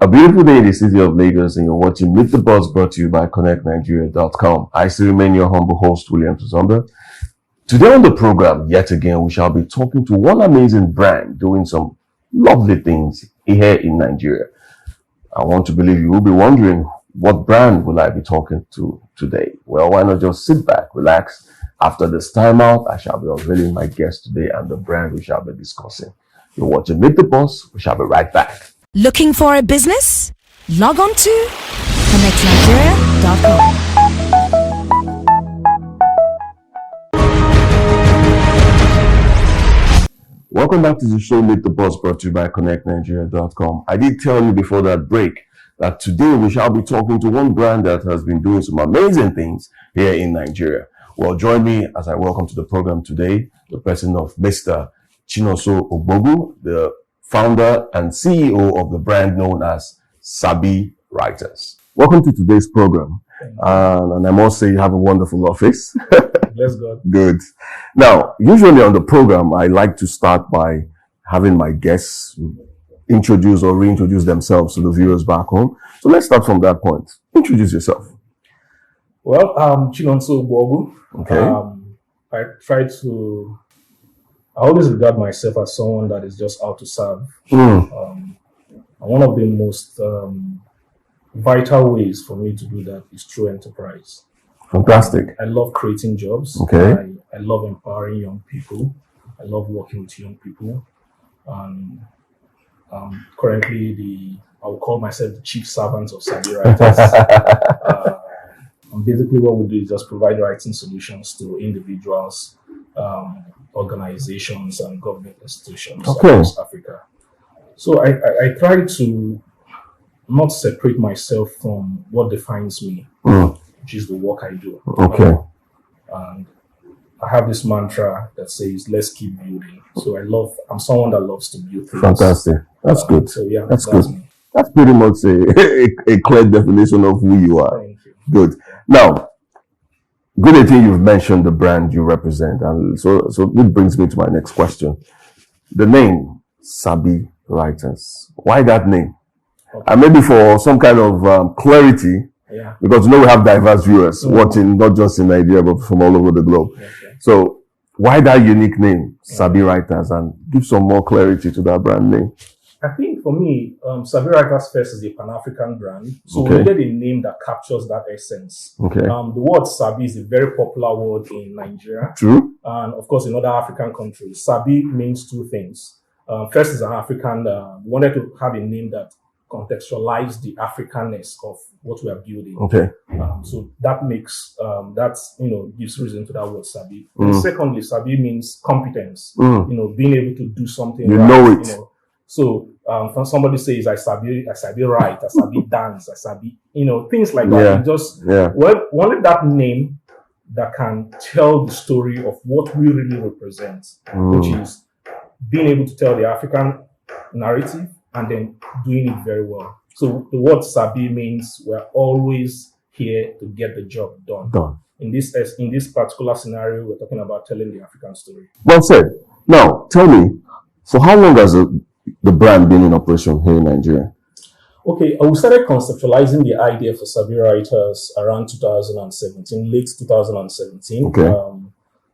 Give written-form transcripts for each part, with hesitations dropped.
A beautiful day in the city of Lagos, and you're watching Meet the Boss, brought to you by ConnectNigeria.com. I still remain your humble host, William Tuzomba. Today on the program, yet again, we shall be talking to one amazing brand doing some lovely things here in Nigeria. I want to believe you will be wondering, what brand will I be talking to today? Well, why not just sit back, relax. After this timeout, I shall be unveiling my guest today and the brand we shall be discussing. You're watching Meet the Boss. We shall be right back. Looking for a business? Log on to ConnectNigeria.com. Welcome back to the show Meet the Boss, brought to you by ConnectNigeria.com. I did tell you before that break that today we shall be talking to one brand that has been doing some amazing things here in Nigeria. Well, join me as I welcome to the program today the person of Mr. Chinonso Ogbogu, the founder and CEO of the brand known as Sabi Writers. Welcome to today's program. And I must say you have a wonderful office. Bless God. Good. Now, usually on the program, I like to start by having my guests introduce or reintroduce themselves to the viewers back home. So let's start from that point. Introduce yourself. Well, I'm Chinonso Ogbogu. Okay. I always regard myself as someone that is just out to serve. And one of the most vital ways for me to do that is through enterprise. Fantastic. I love creating jobs. Okay. I love empowering young people. I love working with young people. And currently, I would call myself the chief servant of Sabi Writers. And basically what we do is just provide writing solutions to individuals, organizations, and government institutions across Africa. So I try to not separate myself from what defines me, which is the work I do. Okay. And I have this mantra that says, let's keep building. So I'm someone that loves to build things. Fantastic. That's good. So yeah, that's good. me. That's pretty much a clear definition of who you are. Thank you. Good. Now, good idea you've mentioned the brand you represent. And so it brings me to my next question. The name, Sabi Writers. Why that name? Okay. And maybe for some kind of clarity, because we have diverse viewers watching, not just in Nigeria, but from all over the globe. Okay. So why that unique name, Sabi Writers, and give some more clarity to that brand name? I think for me, Sabi Writers first is a Pan-African brand. So we needed a name that captures that essence. Okay. The word Sabi is a very popular word in Nigeria. True. And of course in other African countries. Sabi means two things. First is an African, we wanted to have a name that contextualize the Africanness of what we are building. Okay. So that makes gives reason to that word Sabi. Secondly, Sabi means competence. Being able to do something. You know it. So when somebody says I Sabi write, I Sabi dance, I Sabi, things like that. We wanted that name that can tell the story of what we really represent, which is being able to tell the African narrative and then doing it very well. So the word Sabi means we're always here to get the job done. In this particular scenario, we're talking about telling the African story. Well said. Now, tell me, for how long has the brand been in operation here in Nigeria? Okay, we started conceptualizing the idea for Sabi Writers around 2017, late 2017. Okay.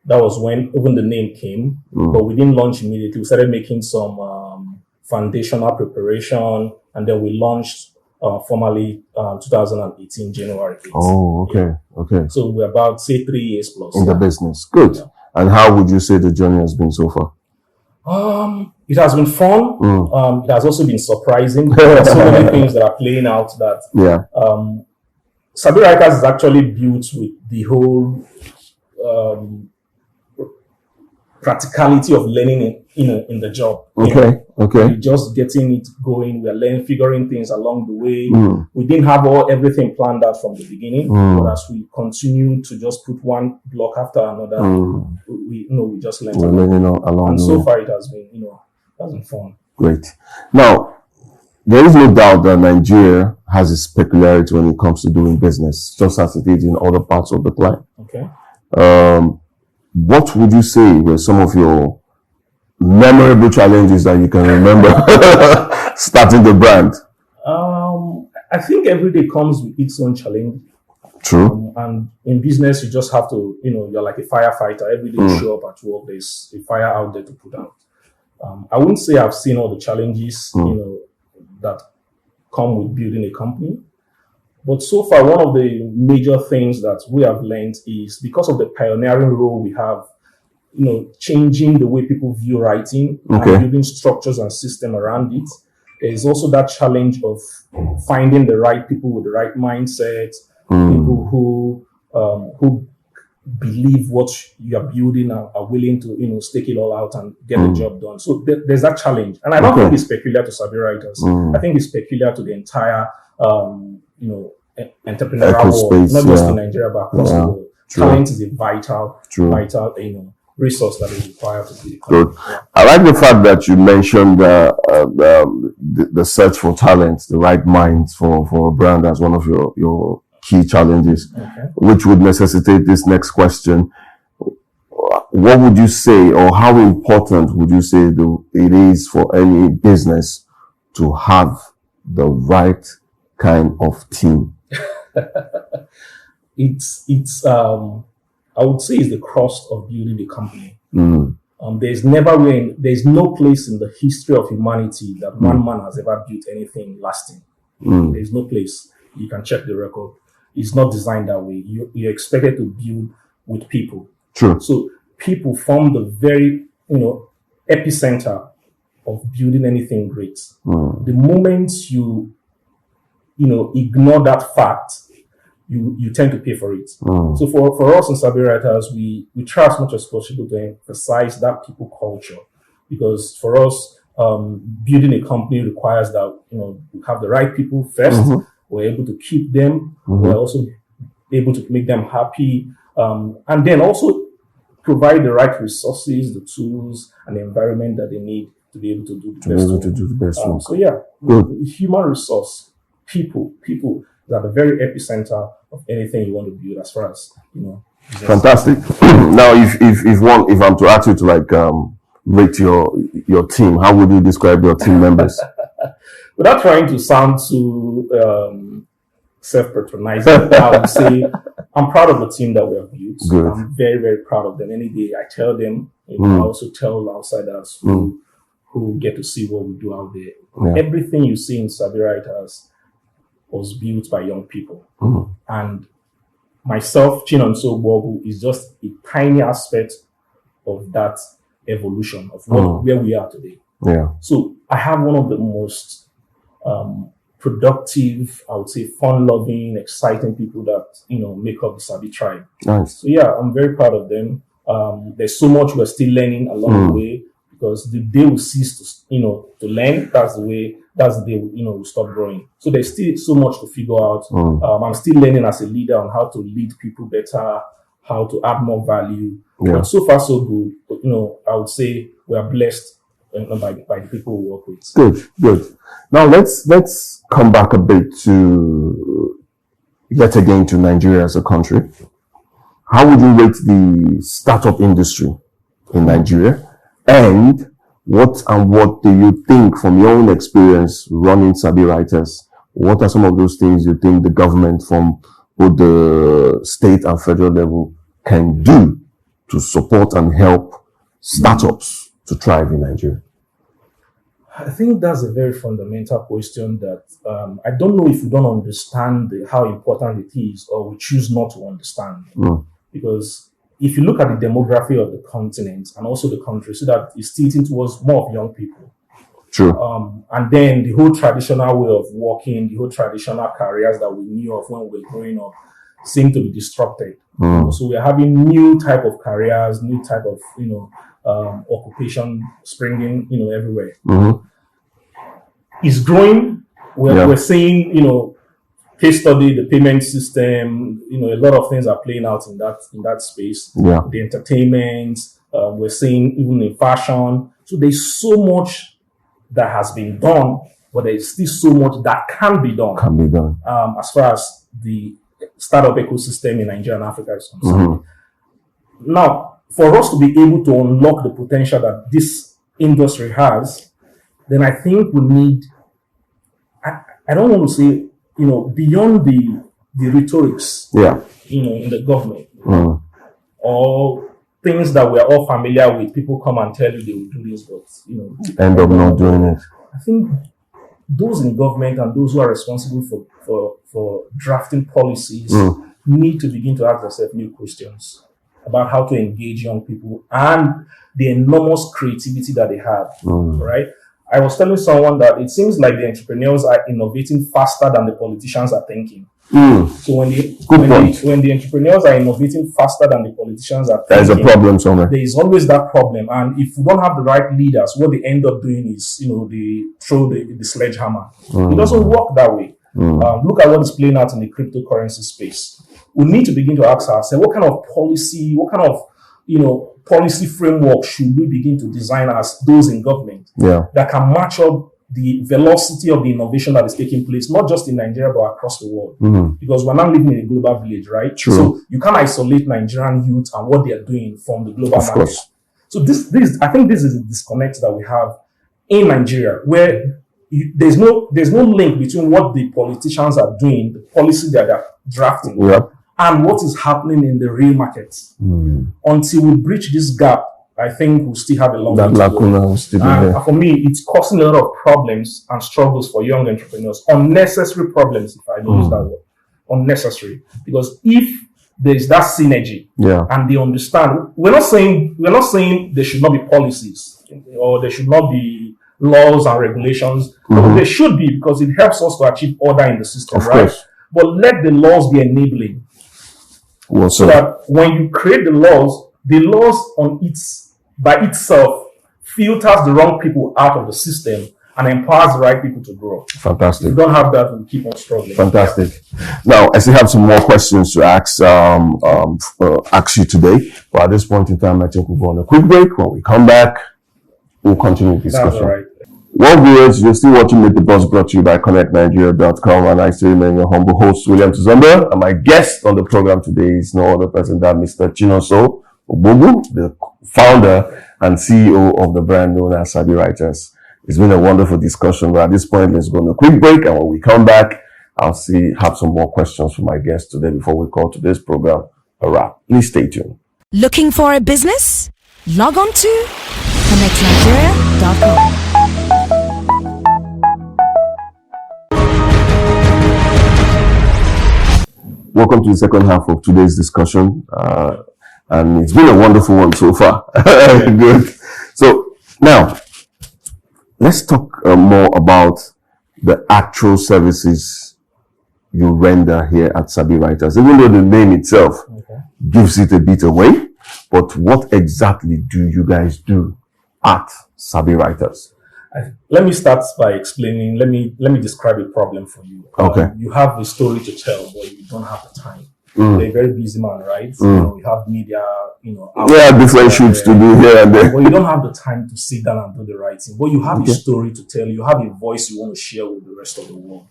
That was when even the name came, but we didn't launch immediately. We started making some foundational preparation, and then we launched formally 2018 January 8th. Oh, okay, okay. So we're about, say, 3 years plus. In the business. Good. Yeah. And how would you say the journey has been so far? It has been fun. It has also been surprising. There are so many things that are playing out that Sabi Writers is actually built with the whole practicality of learning in the job. Okay. We're just getting it going. We're learning, figuring things along the way. We didn't have everything planned out from the beginning, but as we continue to just put one block after another, we just learn. We're learning along and the so way. far it has been fun. Great. Now, there is no doubt that Nigeria has its peculiarity when it comes to doing business, just as it is in other parts of the planet. Okay. What would you say were some of your memorable challenges that you can remember starting the brand? I think every day comes with its own challenge. True. And in business, you just have to, you're like a firefighter. Every day you show up at work, there's a fire out there to put out. I wouldn't say I've seen all the challenges, that come with building a company. But so far, one of the major things that we have learned is because of the pioneering role we have, changing the way people view writing and building structures and system around it. There is also that challenge of finding the right people with the right mindset, people who believe what you are building and are willing to, stake it all out and get the job done. So there's that challenge. And I don't think it's peculiar to Sabi Writers. I think it's peculiar to the entire, entrepreneurial world, not just in Nigeria, but across the world. Talent is a vital, resource that is required to be. Good. I like the fact that you mentioned the search for talent, the right minds for a brand as one of your key challenges, which would necessitate this next question. What would you say, or how important would you say it is for any business to have the right kind of team? It's I would say it's the crust of building a company. There's no place in the history of humanity that one man has ever built anything lasting. There's no place. You can check the record. It's not designed that way. You're expected to build with people. True. So people form the very, epicenter of building anything great. The moment you ignore that fact, you tend to pay for it. So for us in Sabi Writers, we try as much as possible to emphasize that people culture, because for us, building a company requires that we have the right people first. We're able to keep them. We're also able to make them happy, and then also provide the right resources, the tools, and the environment that they need to be able to do the best. So yeah, human resource, people are the very epicenter of anything you want to build, as far as Fantastic. Now, if I'm to ask you to rate your team, how would you describe your team members? Without trying to sound too self-patronizing, I would say I'm proud of the team that we have built. Good. I'm very, very proud of them. Any day I tell them, I also tell outsiders who get to see what we do out there. Yeah. Everything you see in Sabi Writers was built by young people. And myself, Chinonso Ogbogu, is just a tiny aspect of that evolution of where we are today. Yeah. So I have one of the most productive, I would say fun-loving, exciting people that, make up the Sabi tribe. Nice. So yeah, I'm very proud of them. There's so much we're still learning along the way, because the day we cease to learn, that's the day, we stop growing. So there's still so much to figure out. I'm still learning as a leader on how to lead people better, how to add more value. Yeah. But so far, so good. I would say we are blessed by the people we work with. Good. Now let's come back a bit yet again to Nigeria as a country. How would you rate the startup industry in Nigeria? And what do you think, from your own experience running Sabi Writers, what are some of those things you think the government from both the state and federal level can do to support and help startups to thrive in Nigeria? I think that's a very fundamental question that I don't know if we don't understand how important it is, or we choose not to understand. Because if you look at the demography of the continent and also the country, so that it's tilting towards more of young people. True. And then the whole traditional way of working, the whole traditional careers that we knew of when we were growing up seem to be disrupted. So we're having new type of careers, new type of, occupation springing, everywhere. It's growing. We're seeing, case study, the payment system, a lot of things are playing out in that space. Yeah. The entertainment, we're seeing even in fashion. So there's so much that has been done, but there's still so much that can be done. As far as the startup ecosystem in Nigeria and Africa is concerned. Now, for us to be able to unlock the potential that this industry has, then I think we need, I don't want to say beyond the rhetorics, in the government, or things that we're all familiar with, people come and tell you they will do this, but end up not doing it. I think those in government and those who are responsible for drafting policies need to begin to ask themselves new questions about how to engage young people and the enormous creativity that they have, right? I was telling someone that it seems like the entrepreneurs are innovating faster than the politicians are thinking. So when the entrepreneurs are innovating faster than the politicians are thinking, there's a problem somewhere. There is always that problem, and if we don't have the right leaders, what they end up doing is, they throw the sledgehammer. It doesn't work that way. Look at what is playing out in the cryptocurrency space. We need to begin to ask ourselves, what kind of policy, policy framework should we begin to design as those in government that can match up the velocity of the innovation that is taking place, not just in Nigeria, but across the world. Because we're not living in a global village, right? True. So you can't isolate Nigerian youth and what they are doing from the global market. Course. So I think this is a disconnect that we have in Nigeria, where there's no link between what the politicians are doing, the policy that they're drafting, and what is happening in the real market. Until we bridge this gap, I think we'll still have a long way to go. And for me, it's causing a lot of problems and struggles for young entrepreneurs. Unnecessary problems, if I use that word. Unnecessary. Because if there is that synergy and they understand, we're not saying there should not be policies or there should not be laws and regulations, but there should be, because it helps us to achieve order in the system, right? But let the laws be enabling. So that when you create the laws by itself filters the wrong people out of the system and empowers the right people to grow. Fantastic. If we don't have that, we'll keep on struggling. Fantastic. Now, I still have some more questions to ask you today. But at this point in time, I think we'll go on a quick break. When we come back, we'll continue the discussion. That's all right. Well, viewers, you're still watching Meet the Boss, brought to you by ConnectNigeria.com, and I still remain your humble host, William Tuzomba. And my guest on the program today is no other person than Mr. Chinonso Ogbogu, the founder and CEO of the brand known as Sabi Writers. It's been a wonderful discussion, but at this point, let's go on a quick break, and when we come back, I'll have some more questions for my guest today before we call today's program a wrap. Please stay tuned. Looking for a business? Log on to ConnectNigeria.com. Welcome to the second half of today's discussion, and it's been a wonderful one so far. Good. So now, let's talk more about the actual services you render here at Sabi Writers. Even though the name itself gives it a bit away, but what exactly do you guys do at Sabi Writers? Let me start by explaining. Let me describe a problem for you. Okay. You have a story to tell, but you don't have the time. You're a very busy man, right? You have media, different shoots to do here and there. But you don't have the time to sit down and do the writing. But you have a story to tell. You have a voice you want to share with the rest of the world.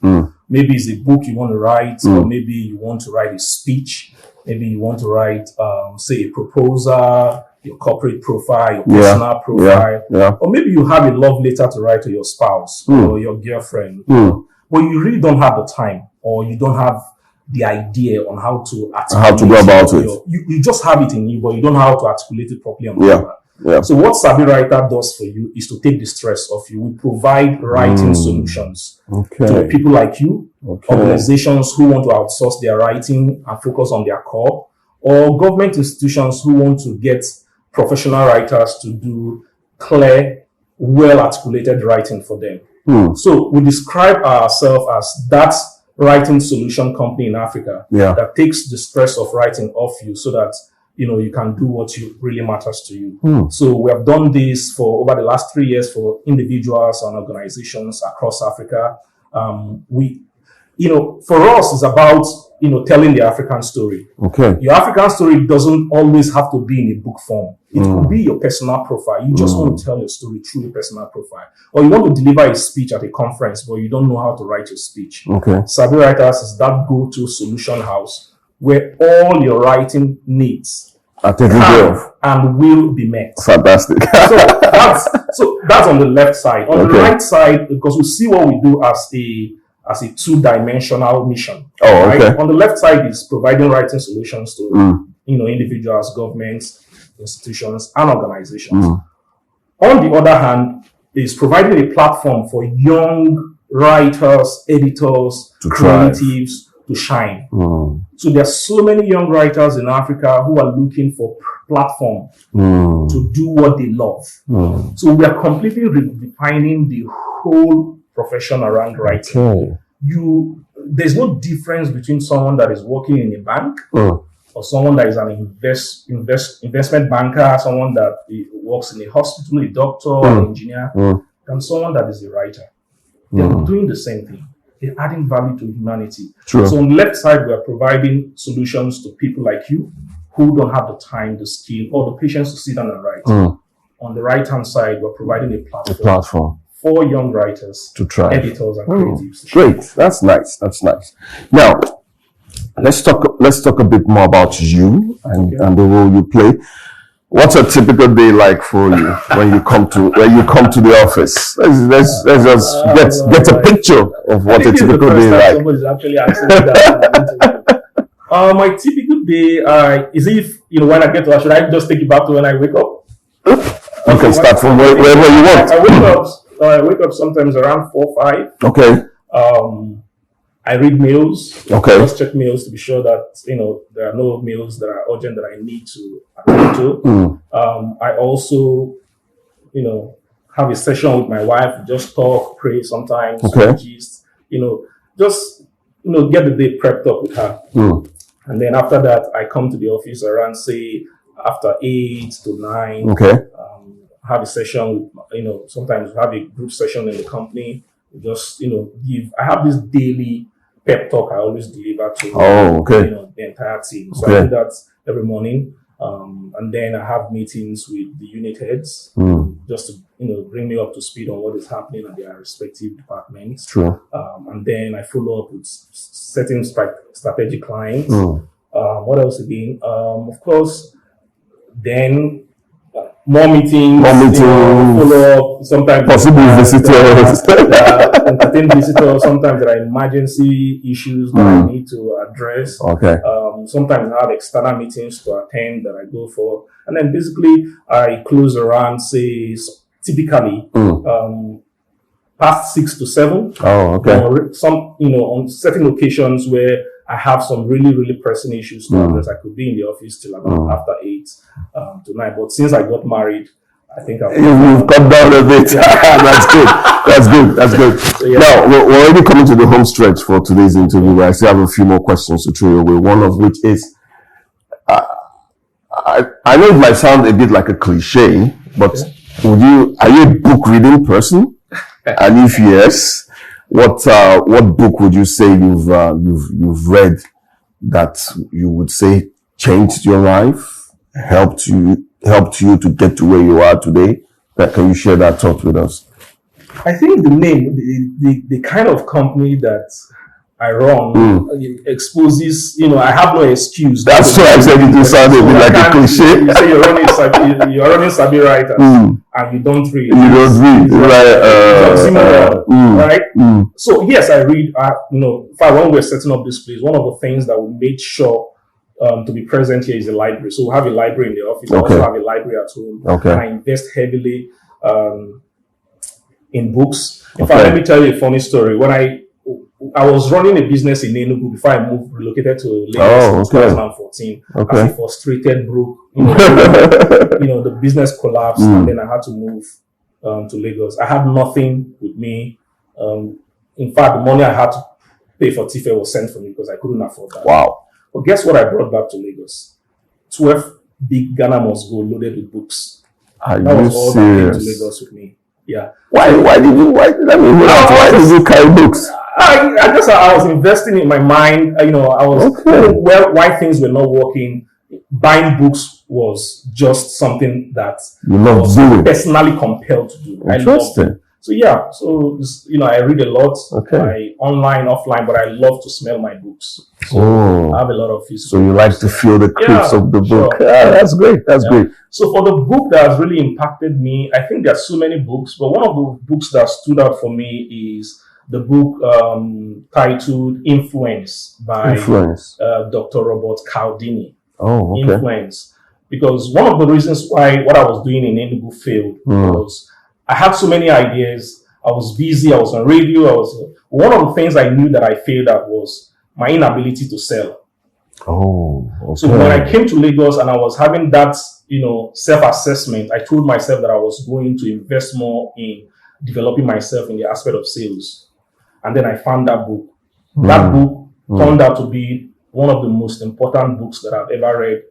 Maybe it's a book you want to write, or maybe you want to write a speech. Maybe you want to write, say, a proposal, your corporate profile, your personal profile, or maybe you have a love letter to write to your spouse or your girlfriend, but you really don't have the time, or you don't have the idea on how to go about it. You just have it in you, but you don't know how to articulate it properly on paper. So what Sabi Writer does for you is to take the stress off you. We provide writing solutions to people like you, organizations who want to outsource their writing and focus on their core, or government institutions who want to get professional writers to do clear, well-articulated writing for them. So we describe ourselves as that writing solution company in Africa that takes the stress of writing off you so that you can do what really matters to you. So we have done this for over the last 3 years for individuals and organizations across Africa. For us, it's about telling the African story. Your African story doesn't always have to be in a book form. It could be your personal profile. You just want to tell your story through your personal profile. Or you want to deliver a speech at a conference, but you don't know how to write your speech. Sabi Writers is that go-to solution house where all your writing needs are taken care of and will be met. Fantastic. So that's on the left side. On the right side, because we see what we do as as a two-dimensional mission. Oh, okay. Right? On the left side is providing writing solutions to individuals, governments, institutions, and organizations. On the other hand, is providing a platform for young writers, editors, creatives to shine. So there are so many young writers in Africa who are looking for platform to do what they love. So we are completely redefining the whole profession around writing. There's no difference between someone that is working in a bank or someone that is an investment banker, someone that works in a hospital, a doctor, an engineer, and someone that is a writer. They're doing the same thing. They're adding value to humanity. True. So on the left side, we are providing solutions to people like you who don't have the time, the skill, or the patience to sit down and write. On the right-hand side, we're providing a platform for young writers, to try, editors, and creatives. Great. That's nice. That's nice. Now, let's talk a bit more about you and the role you play. What's a typical day like for you when you come to the office? Let's just get a picture of what a typical day is like. Somebody's actually asking me that. My typical day is if when I get to, should I just take it back to when I wake up? You can start from wherever you want. I wake up sometimes around 4 or 5. Okay. I read mails. Okay. Just check mails to be sure that there are no mails that are urgent that I need to attend to. I also, have a session with my wife. Just talk, pray sometimes. Just get the day prepped up with her. And then after that, I come to the office around say after 8 to 9. Okay. Have a session. Sometimes have a group session in the company. Just I have this daily pep talk I always deliver to the entire team. So I do that every morning, and then I have meetings with the unit heads just to bring me up to speed on what is happening at their respective departments. True. And then I follow up with certain strategic clients. What else again? Of course, then. More meetings, follow up, sometimes possible visitors, entertain visitors, sometimes there are emergency issues that I need to address. Okay. Sometimes I have external meetings to attend that I go for. And then basically I close around, say, typically past 6 to 7. Oh, okay. Or on certain occasions where I have some really, really pressing issues to address. I could be in the office till about after 8 to 9. But since I got married, I think you've cut down a bit. That's good. So, Now, we're already coming to the home stretch for today's interview, where I still have a few more questions to throw your way. One of which is, I know it might sound a bit like a cliche, but are you a book reading person? And if yes, what book would you say you've read that you would say changed your life, helped you to get to where you are today? Can you share that thought with us? I think the name, the kind of company that I run exposes, I have no excuse. That's why I said it sounded like a cliche. You say you're running Sabi Writers and you don't read. Right? So yes, I read. When we're setting up this place, one of the things that we made sure to be present here is a library. So we have a library in the office. I also have a library at home. Okay. And I invest heavily in books. In fact, let me tell you a funny story. When I was running a business in Enugu before I relocated to Lagos in 2014. As a frustrated broke, the business collapsed, and then I had to move to Lagos. I had nothing with me. In fact, the money I had to pay for TIFE was sent for me because I couldn't afford that. Wow. But guess what I brought back to Lagos? 12 big Ghana must go loaded with books. That was all that came to Lagos with me. Yeah. Why did you carry books? I was investing in my mind. I was why things were not working. Buying books was just something that I was personally compelled to do. Interesting. I read a lot, online, offline, but I love to smell my books. So I have a lot of physical. So you like to feel the creeps of the book. Sure. That's great. That's great. So for the book that has really impacted me, I think there are so many books, but one of the books that stood out for me is the book titled Influence by Dr. Robert Cialdini. Oh, okay. Influence. Because one of the reasons why what I was doing in Enugu failed was I had so many ideas. I was busy. I was on radio. One of the things I knew that I failed at was my inability to sell. Oh, okay. So when I came to Lagos and I was having that, self-assessment, I told myself that I was going to invest more in developing myself in the aspect of sales. And then I found that book. That book turned out to be one of the most important books that I've ever read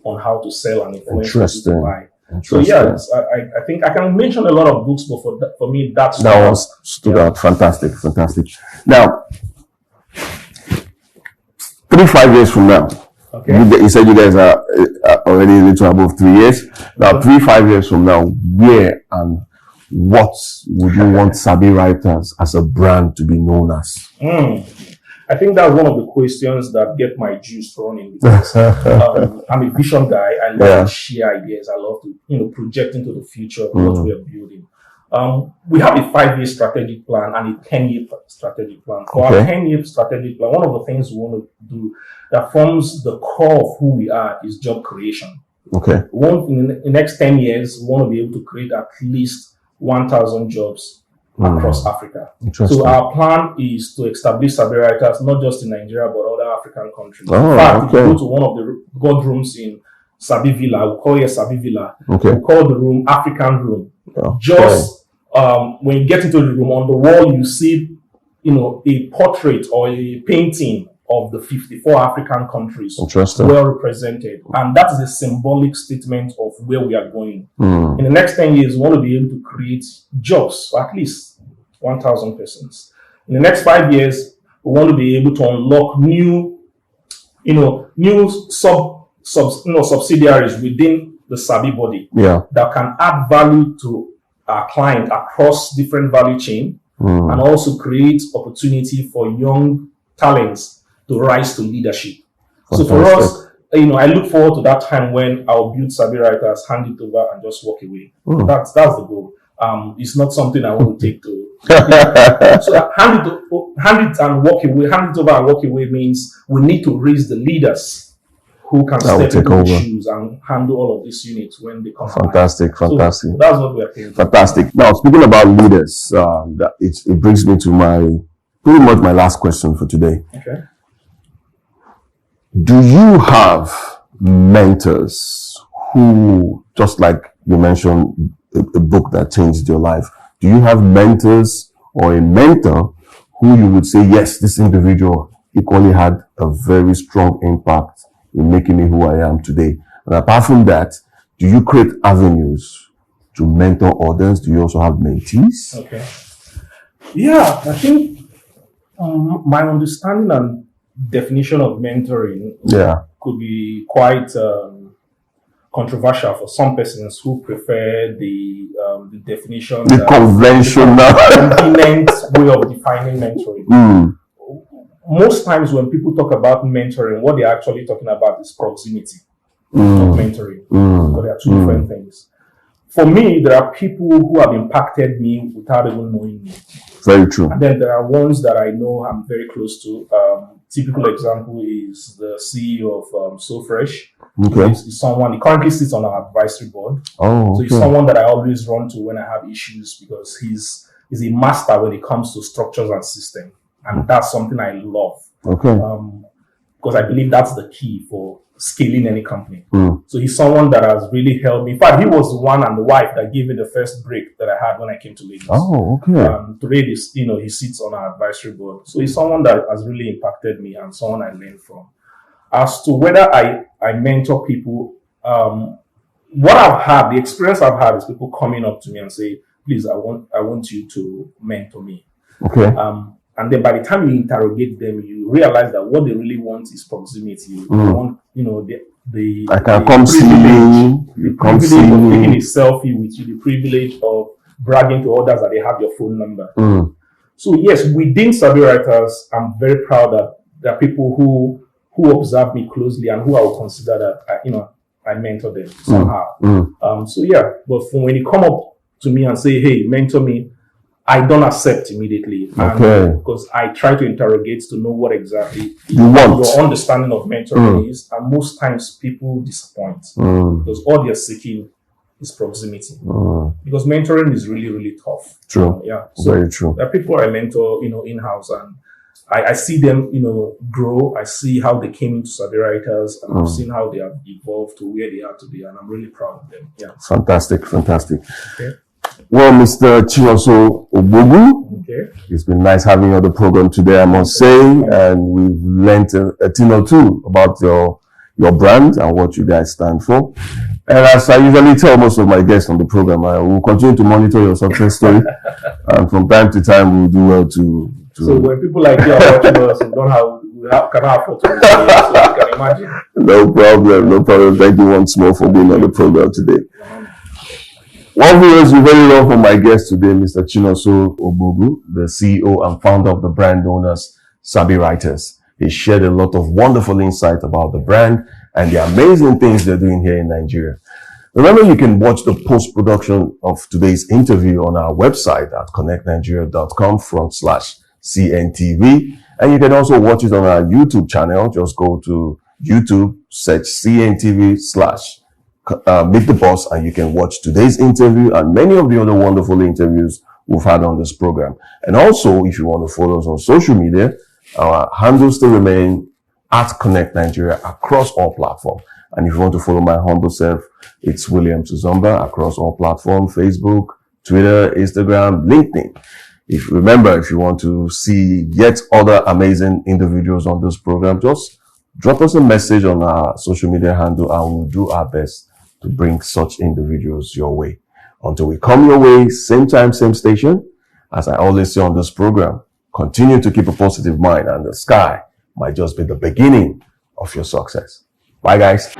on how to sell and influence people to buy. So yeah, I think I can mention a lot of books, but for me, that stood out. Fantastic. Now, 3-5 years from now, okay. You said you guys are already a little above 3 years. Now, 3-5 years from now, where and what would you want Sabi Writers as a brand to be known as? I think that's one of the questions that get my juice running, because I'm a vision guy. I love to share ideas. I love to project into the future of what we are building. We have a 5-year strategic plan and a 10-year strategic plan. For our 10-year strategic plan, one of the things we want to do that forms the core of who we are is job creation. Okay. In the next 10 years, we want to be able to create at least 1,000 jobs across Africa. So our plan is to establish Sabi Writers not just in Nigeria but other African countries. In fact, if you go to one of the boardrooms in Sabi Villa, we call it Sabi Villa. We call the room African Room. When you get into the room, on the wall you see, a portrait or a painting of the 54 African countries well represented, and that is a symbolic statement of where we are going. In the next 10 years, we want to be able to create jobs for at least 1,000 persons. In the next 5 years, we want to be able to unlock new subsidiaries within the Sabi body that can add value to our client across different value chain, and also create opportunity for young talents to rise to leadership. So for us, I look forward to that time when I'll build Sabi Writers, hand it over, and just walk away. That's the goal. It's not something I want to take to. So hand it and walk away. Hand it over and walk away means we need to raise the leaders who can step into the shoes and handle all of these units when they come. Fantastic. So that's what we're thinking. Fantastic. Now, speaking about leaders, it brings me to pretty much my last question for today. Okay. Do you have mentors who, just like you mentioned, a book that changed your life? Do you have mentors or a mentor who you would say, yes, this individual equally had a very strong impact in making me who I am today? And apart from that, do you create avenues to mentor others? Do you also have mentees? Okay. Yeah, I think my understanding and definition of mentoring could be quite controversial for some persons who prefer the definition, the conventional convenient way of defining mentoring. Most times when people talk about mentoring, what they're actually talking about is proximity, not mentoring. But they are two different things. For me, there are people who have impacted me without even knowing me. Very true. And then there are ones that I know I'm very close to. Typical example is the CEO of So Fresh. He's someone, he currently sits on our advisory board. So he's someone that I always run to when I have issues, because he's a master when it comes to structures and system. And that's something I love. Because I believe that's the key for scaling any company. So he's someone that has really helped me. In fact, he was the one and the wife that gave me the first break that I had when I came to Lagos. Today, he sits on our advisory board. So he's someone that has really impacted me and someone I learned from. As to whether I mentor people, what I've had, the experience I've had is people coming up to me and say, please, I want you to mentor me. And then by the time you interrogate them, you realize that what they really want is proximity. They want, I can come see you. The privilege of taking a selfie with you, the privilege of bragging to others that they have your phone number. So yes, within Sabi Writers, I'm very proud that there are people who observe me closely and who I will consider that I mentor them somehow. So yeah, but when you come up to me and say, hey, mentor me, I don't accept immediately. Okay. Because I try to interrogate to know what exactly you want. Your understanding of mentoring is, and most times people disappoint because all they're seeking is proximity. Because mentoring is really, really tough. True. Yeah. So very true. There are people I mentor, in-house, and I see them, grow. I see how they came into Sabi Writers, and I've seen how they have evolved to where they are today, and I'm really proud of them. Yeah. Fantastic. Okay. Well, Mr. Chinonso Ogbogu, it's been nice having you on the program today, I must say, and we've learned a thing or two about your brand and what you guys stand for. And as I usually tell most of my guests on the program, I will continue to monitor your success story, and from time to time we'll do well to. So when people like you are watching us and cannot afford to so you can imagine. No problem. Thank you once more for being on the program today. One viewers you very well from my guest today, Mr. Chinonso Ogbogu, the CEO and founder of the brand known as Sabi Writers. He shared a lot of wonderful insight about the brand and the amazing things they're doing here in Nigeria. Remember, you can watch the post-production of today's interview on our website at connectnigeria.com/CNTV. And you can also watch it on our YouTube channel. Just go to YouTube, search CNTV/ Meet the Boss, and you can watch today's interview and many of the other wonderful interviews we've had on this program. And also, if you want to follow us on social media, our handles still remain at Connect Nigeria across all platforms. And if you want to follow my humble self, it's William Tuzomba across all platforms: Facebook, Twitter, Instagram, LinkedIn. If you want to see yet other amazing individuals on this program, just drop us a message on our social media handle and we'll do our best to bring such individuals your way. Until we come your way, same time, same station, as I always say on this program, continue to keep a positive mind, and the sky might just be the beginning of your success. Bye, guys.